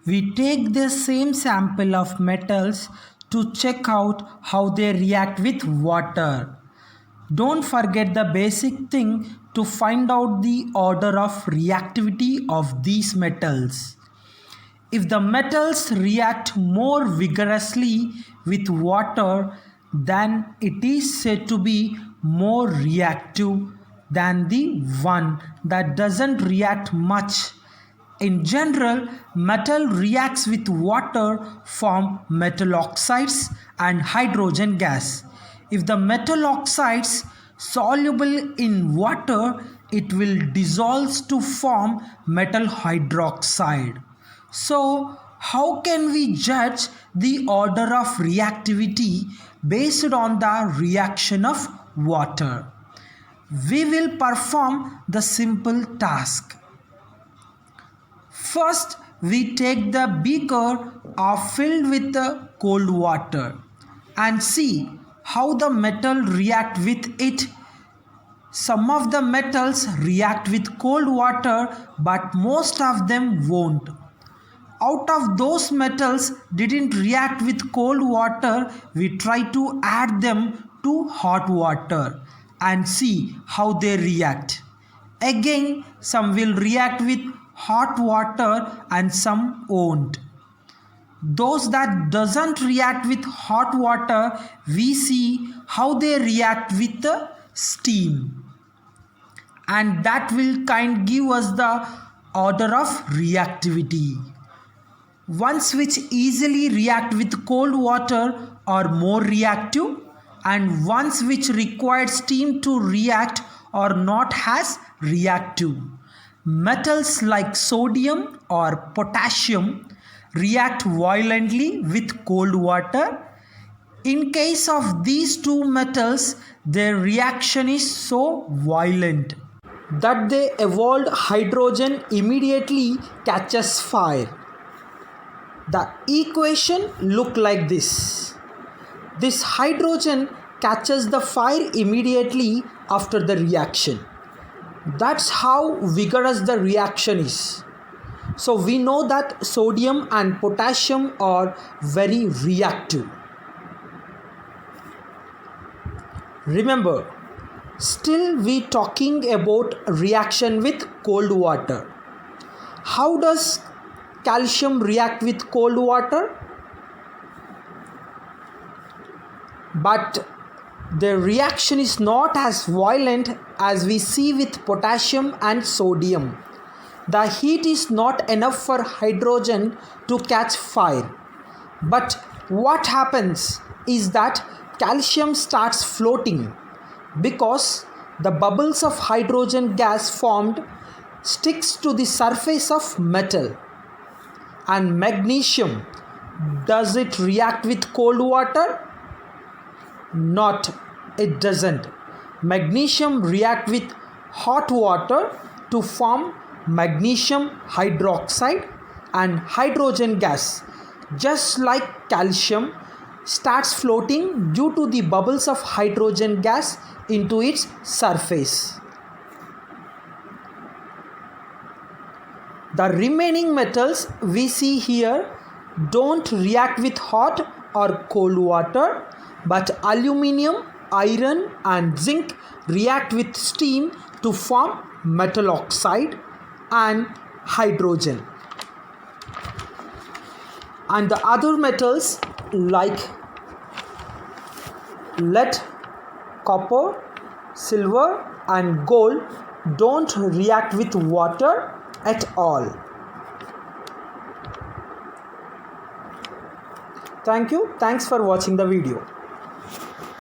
We take the same sample of metals to check out how they react with water. Don't forget the basic thing to find out the order of reactivity of these metals. If the metals react more vigorously with water, then it is said to be more reactive than the one that doesn't react much. In general, metal reacts with water form metal oxides and hydrogen gas. If the metal oxides soluble in water, it will dissolve to form metal hydroxide. So, how can we judge the order of reactivity based on the reaction of water? We will perform the simple task. First, we take the beaker filled with the cold water and see how the metal react with it. Some of the metals react with cold water, but most of them won't. Out of those metals didn't react with cold water, we try to add them to hot water and see how they react. Again, some will react with hot water and some won't. Those that doesn't react with hot water, we see how they react with the steam, and that will give us the order of reactivity. Ones which easily react with cold water are more reactive, and ones which require steam to react are not as reactive. Metals like sodium or potassium react violently with cold water. In case of these two metals, their reaction is so violent that the evolved hydrogen immediately catches fire. The equation looks like this. This hydrogen catches the fire immediately after the reaction. That's how vigorous the reaction is. So we know that sodium and potassium are very reactive. Remember, still we talking about reaction with cold water. How does calcium react with cold water? But the reaction is not as violent as we see with potassium and sodium. The heat is not enough for hydrogen to catch fire. But what happens is that calcium starts floating because the bubbles of hydrogen gas formed sticks to the surface of metal. And magnesium, does it react with cold water? Not, it doesn't. Magnesium react with hot water to form magnesium hydroxide and hydrogen gas, just like calcium starts floating due to the bubbles of hydrogen gas into its surface. The remaining metals we see here don't react with hot or cold water, but aluminium, iron and zinc react with steam to form metal oxide and hydrogen. And the other metals like lead, copper, silver and gold don't react with water at all. Thank you. Thanks for watching the video.